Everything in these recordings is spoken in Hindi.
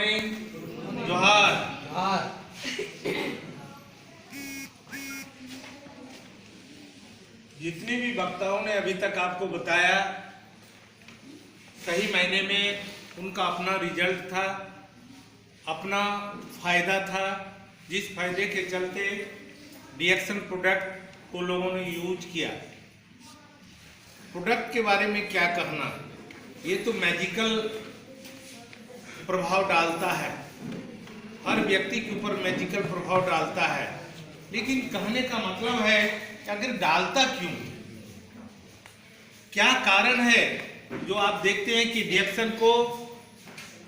मॉर्निंग, जोहार। जितने भी वक्ताओं ने अभी तक आपको बताया, सही मायने में उनका अपना रिजल्ट था, अपना फायदा था, जिस फायदे के चलते डीएक्सन प्रोडक्ट को लोगों ने यूज किया। प्रोडक्ट के बारे में क्या कहना, ये तो मैजिकल प्रभाव डालता है, हर व्यक्ति के ऊपर मैजिकल प्रभाव डालता है। लेकिन कहने का मतलब है कि आखिर डालता क्यों, क्या कारण है जो आप देखते हैं कि डीएक्सन को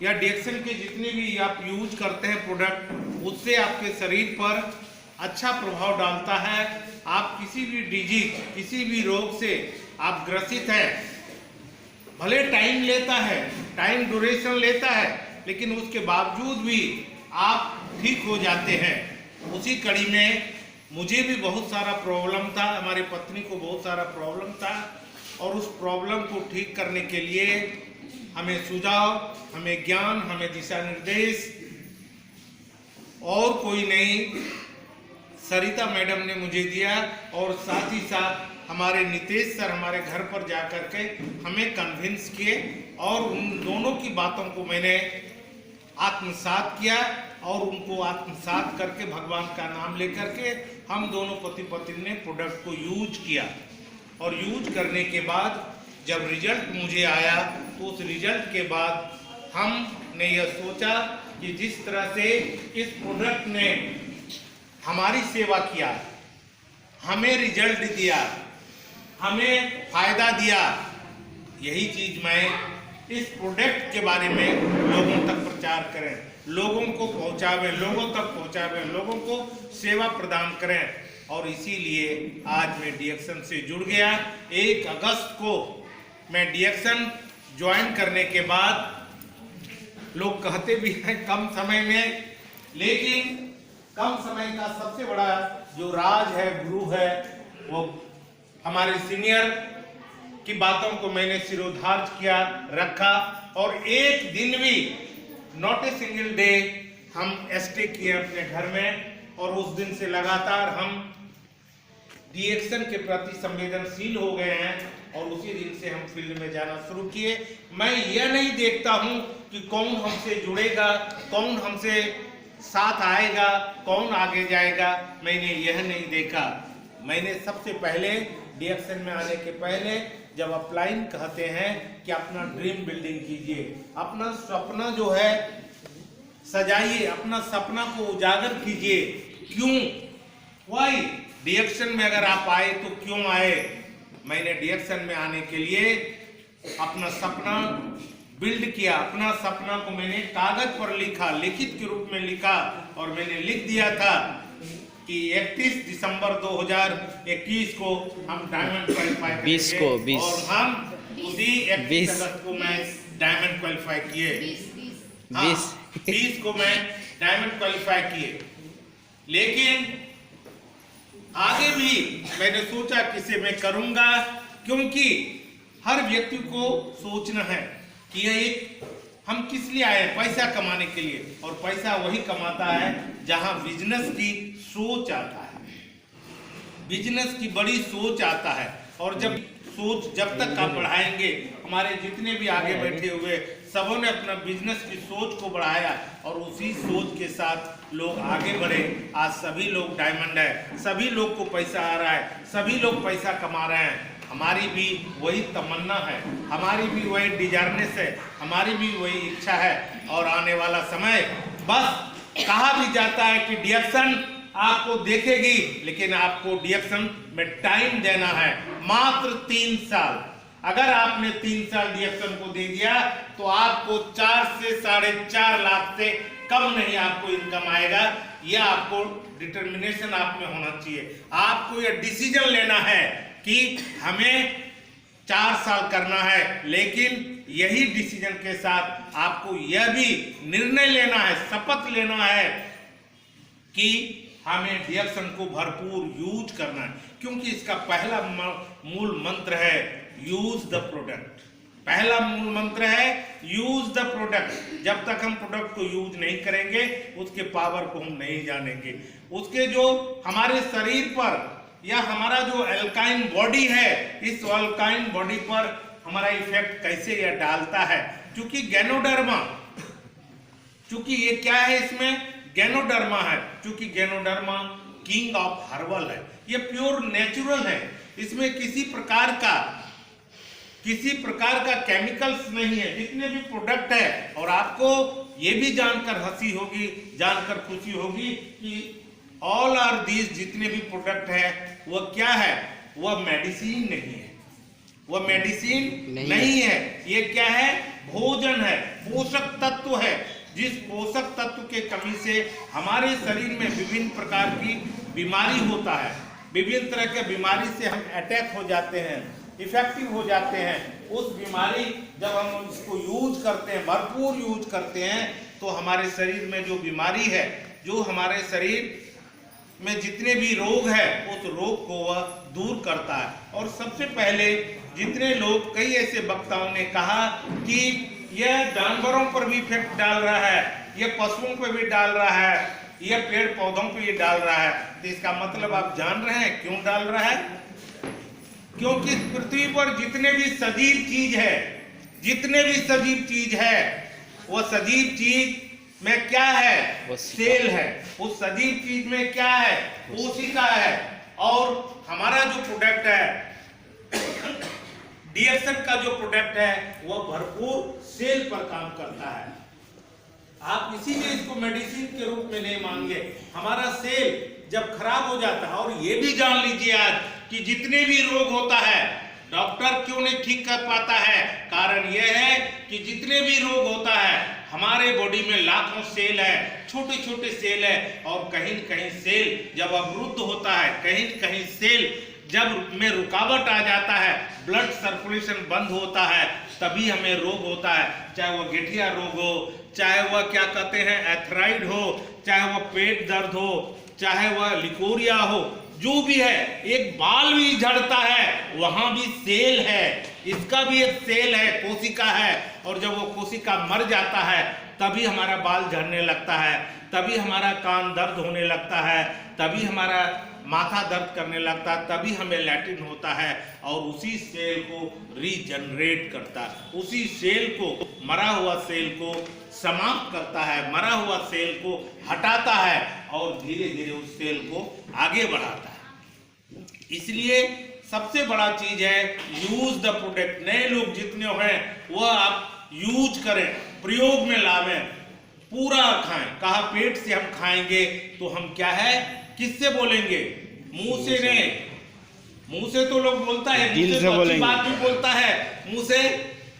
या डीएक्सन के जितने भी आप यूज करते हैं प्रोडक्ट, उससे आपके शरीर पर अच्छा प्रभाव डालता है। आप किसी भी डिजीज, किसी भी रोग से आप ग्रसित हैं, भले टाइम लेता है, टाइम ड्यूरेशन लेता है, लेकिन उसके बावजूद भी आप ठीक हो जाते हैं। उसी कड़ी में मुझे भी बहुत सारा प्रॉब्लम था, हमारी पत्नी को बहुत सारा प्रॉब्लम था, और उस प्रॉब्लम को ठीक करने के लिए हमें सुझाव, हमें ज्ञान, हमें दिशा निर्देश और कोई नहीं, सरिता मैडम ने मुझे दिया। और साथ ही साथ हमारे नितेश सर हमारे घर पर जा कर के हमें कन्विंस किए, और उन दोनों की बातों को मैंने आत्मसात किया, और उनको आत्मसात करके भगवान का नाम लेकर के हम दोनों पति पत्नी ने प्रोडक्ट को यूज किया। और यूज करने के बाद जब रिजल्ट मुझे आया, तो उस रिजल्ट के बाद हमने यह सोचा कि जिस तरह से इस प्रोडक्ट ने हमारी सेवा किया, हमें रिजल्ट दिया, हमें फायदा दिया, यही चीज मैं इस प्रोडक्ट के बारे में लोगों तक प्रचार करें, लोगों को पहुंचावें, लोगों तक पहुंचावें, लोगों को सेवा प्रदान करें। और इसीलिए आज मैं डीएक्सन से जुड़ गया। 1 अगस्त को मैं डीएक्सन ज्वाइन करने के बाद, लोग कहते भी हैं कम समय में, लेकिन कम समय का सबसे बड़ा जो राज है, गुरु है, वो हमारे सीनियर की बातों को मैंने सिरोधार्य किया, रखा, और एक दिन भी नॉट ए सिंगल डे हम स्टे किए अपने घर में। और उस दिन से लगातार हम डीएक्सन के प्रति संवेदनशील हो गए हैं, और उसी दिन से हम फील्ड में जाना शुरू किए। मैं यह नहीं देखता हूं कि कौन हमसे जुड़ेगा, कौन हमसे साथ आएगा, कौन आगे जाएगा, मैंने यह नहीं देखा। मैंने सबसे पहले डीएक्सन में आने के पहले जब अपलाइन कहते हैं कि अपना ड्रीम बिल्डिंग कीजिए, अपना सपना जो है सजाइए, अपना सपना को उजागर कीजिए। क्यों, वाई डीएक्सन में अगर आप आए तो क्यों आए? मैंने डीएक्सन में आने के लिए अपना सपना बिल्ड किया, अपना सपना को मैंने कागज पर लिखा, लिखित के रूप में लिखा, और मैंने लिख दिया था कि 31 दिसंबर 2021 को हम डायमंड क्वालिफाई करेंगे, और हम उसी 31 अगस्त को मैं डायमंड क्वालिफाई किए। 20 को मैं डायमंड क्वालिफाई किए। लेकिन आगे भी मैंने सोचा किसे मैं करूंगा, क्योंकि हर व्यक्ति को सोचना है कि यह एक हम किस लिए आए, पैसा कमाने के लिए, और पैसा वही कमाता है जहां बिजनेस की सोच आता है, बिजनेस की बड़ी सोच आता है। और जब सोच जब तक आप बढ़ाएंगे, हमारे जितने भी आगे बैठे हुए सबों ने अपना बिजनेस की सोच को बढ़ाया, और उसी सोच के साथ लोग आगे बढ़े। आज सभी लोग डायमंड है, सभी लोग को पैसा आ रहा है, सभी लोग पैसा कमा रहे हैं। हमारी भी वही तमन्ना है, हमारी भी वही डिजायरनेस है, हमारी भी वही इच्छा है। और आने वाला समय, बस कहा भी जाता है कि डीएक्सन आपको देखेगी, लेकिन आपको डीएक्सन में टाइम देना है, मात्र 3 साल। अगर आपने 3 साल डीएक्सन को दे दिया तो आपको 4 से 4.5 लाख से कम नहीं आपको इनकम आएगा। यह आपको डिटर्मिनेशन आप में होना चाहिए। आपको यह डिसीजन लेना है कि हमें 4 साल करना है, लेकिन यही डिसीजन के साथ आपको यह भी निर्णय लेना है, शपथ लेना है कि हमें डीएक्सन को भरपूर यूज करना है। क्योंकि इसका पहला मूल मंत्र है यूज द प्रोडक्ट। पहला मूल मंत्र है यूज द प्रोडक्ट। जब तक हम प्रोडक्ट को यूज नहीं करेंगे उसके पावर को हम नहीं जानेंगे, उसके जो हमारे शरीर पर या हमारा जो एल्काइन बॉडी है, इस एल्काइन बॉडी पर हमारा इफेक्ट कैसे यह डालता है। क्योंकि गैनोडर्मा, चूंकि ये क्या है, इसमें गैनोडर्मा है, क्योंकि गैनोडर्मा किंग ऑफ हर्बल है, ये प्योर नेचुरल है, इसमें किसी प्रकार का केमिकल्स नहीं है। जितने भी प्रोडक्ट है, और आपको ये भी जानकर हंसी होगी, जानकर खुशी होगी कि ऑल आर दीज, जितने भी प्रोडक्ट है वह क्या है, वह मेडिसिन नहीं है, वह मेडिसिन नहीं है। ये क्या है, भोजन है, पोषक तत्व है, जिस पोषक तत्व के कमी से हमारे शरीर में विभिन्न प्रकार की बीमारी होता है, विभिन्न तरह के बीमारी से हम अटैक हो जाते हैं, इफेक्टिव हो जाते हैं। उस बीमारी जब हम उसको यूज करते हैं, भरपूर यूज करते हैं, तो हमारे शरीर में जो बीमारी है, जो हमारे शरीर में जितने भी रोग है, उस रोग को वह दूर करता है। और सबसे पहले जितने लोग, कई ऐसे वक्ताओं ने कहा कि यह जानवरों पर भी इफेक्ट डाल रहा है, यह पशुओं पर भी डाल रहा है, यह पेड़ पौधों पर भी डाल रहा है, तो इसका मतलब आप जान रहे हैं क्यों डाल रहा है? क्योंकि पृथ्वी पर जितने भी सजीव चीज है, जितने भी सजीव चीज है, वो सजीव चीज में क्या है, सेल है। उस सजीव चीज में क्या है, कोशिका है। और हमारा जो प्रोडक्ट है डीएक्सन का जो प्रोडक्ट है, वह भरपूर सेल पर काम करता है। आप इसीलिए इसको मेडिसिन के रूप में नहीं मांगे। हमारा सेल जब खराब हो जाता है, और ये भी जान लीजिए आज कि जितने भी रोग होता है, डॉक्टर क्यों नहीं ठीक कर पाता है, कारण यह है कि जितने भी रोग होता है, हमारे बॉडी में लाखों सेल है, छोटे छोटे सेल है, और कहीं कहीं सेल जब अवरुद्ध होता है, कहीं कहीं सेल जब में रुकावट आ जाता है, ब्लड सर्कुलेशन बंद होता है, तभी हमें रोग होता है। चाहे वह गठिया रोग हो, चाहे वह क्या कहते हैं एथराइड हो, चाहे वह पेट दर्द हो, चाहे वह लिकोरिया हो, जो भी है, एक बाल भी झड़ता है, वहां भी सेल है, इसका भी एक सेल है, कोशिका है। और जब वो कोशिका मर जाता है, तभी हमारा बाल झड़ने लगता है, तभी हमारा कान दर्द होने लगता है, तभी हमारा माथा दर्द करने लगता है, तभी हमें लैट्रिन होता है। और उसी सेल को रीजनरेट करता है, उसी सेल को, मरा हुआ सेल को समाप्त करता है, मरा हुआ सेल को हटाता है, और धीरे धीरे उस सेल को आगे बढ़ाता है। इसलिए सबसे बड़ा चीज है यूज द प्रोडक्ट। नए लोग जितने हैं वह आप यूज करें, प्रयोग में लावें, पूरा खाएं। कहा पेट से हम खाएंगे तो हम क्या है, किससे बोलेंगे, मुंह से नहीं। मुंह से तो लोग बोलता है, मुंह से तो अच्छी बात भी बोलता है, मुंह से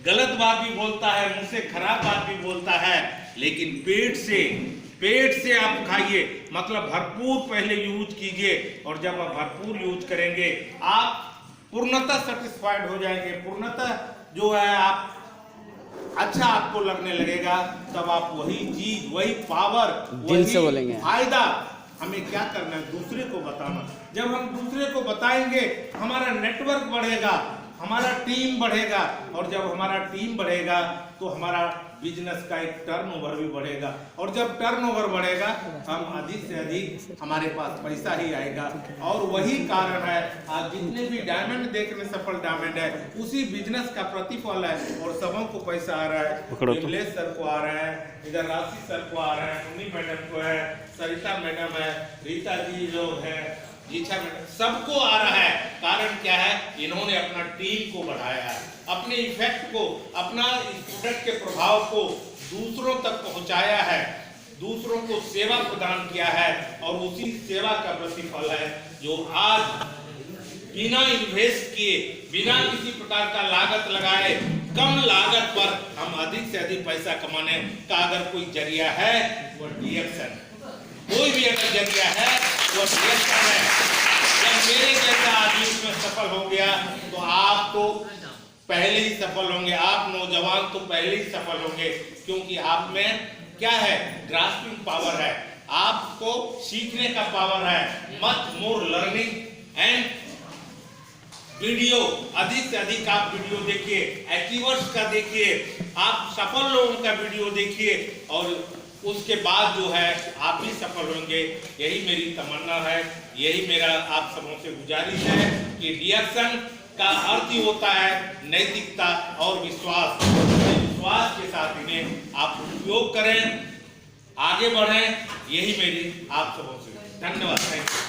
गलत बात भी बोलता है, मुंह से खराब बात भी बोलता है, लेकिन पेट से आप खाइए, मतलब भरपूर पहले यूज कीजिए। और जब आप भरपूर यूज करेंगे, आप पूर्णतः सेटिस्फाइड हो जाएंगे, पूर्णतः जो है आप अच्छा आपको लगने लगेगा। तब आप वही चीज, वही पावर, वही फायदा, हमें क्या करना है, दूसरे को बताना। जब हम दूसरे को बताएंगे, हमारा नेटवर्क बढ़ेगा, हमारा टीम बढ़ेगा, और जब हमारा टीम बढ़ेगा तो हमारा बिजनेस का एक टर्नओवर भी बढ़ेगा, और जब टर्नओवर बढ़ेगा हम अधिक से अधिक हमारे पास पैसा ही आएगा। और वही कारण है आज जितने भी डायमंड देखने सफल डायमंड है, उसी बिजनेस का प्रतिफल है। और सबों को पैसा आ रहा है, विमलेश सर को आ रहा है, इधर राशि सर को आ रहा है, मुन्नी मैडम को है, सरिता मैडम है, रीता जी लोग है, जीछा मैडम, सबको आ रहा है। कारण क्या है, इन्होंने अपना टीम को बढ़ाया है, अपने इफेक्ट को, अपना इस प्रोडक्ट के प्रभाव को दूसरों तक पहुंचाया है, दूसरों को सेवा प्रदान किया है, और उसी सेवा का प्रतिफल है जो आज बिना इन्वेस्ट किए, बिना किसी प्रकार का लागत लगाए, कम लागत पर हम अधिक से अधिक पैसा कमाने का अगर कोई जरिया है वो डीएक्सन। कोई भी अगर जरिया है वो डीएक्सन है। जब मेरे जैसा आदमी इसमें सफल हो गया तो आप तो पहले ही सफल होंगे, आप नौजवान तो पहले ही सफल होंगे, क्योंकि आप में क्या है, ग्रास्पिंग पावर है, आपको सीखने का पावर है, much more learning and video अधिक से अधिक आप वीडियो देखिए, अचीवर्स का देखिए, आप सफल लोगों का वीडियो देखिए और उसके बाद जो है आप भी सफल होंगे। यही मेरी तमन्ना है, यही मेरा आप सबों से गुजारिश है कि रिएक्शन का अर्थ ही होता है नैतिकता और विश्वास। विश्वास के साथ इन्हें आप उपयोग करें, आगे बढ़ें, यही मेरी आप सबों से धन्यवाद। Thank you.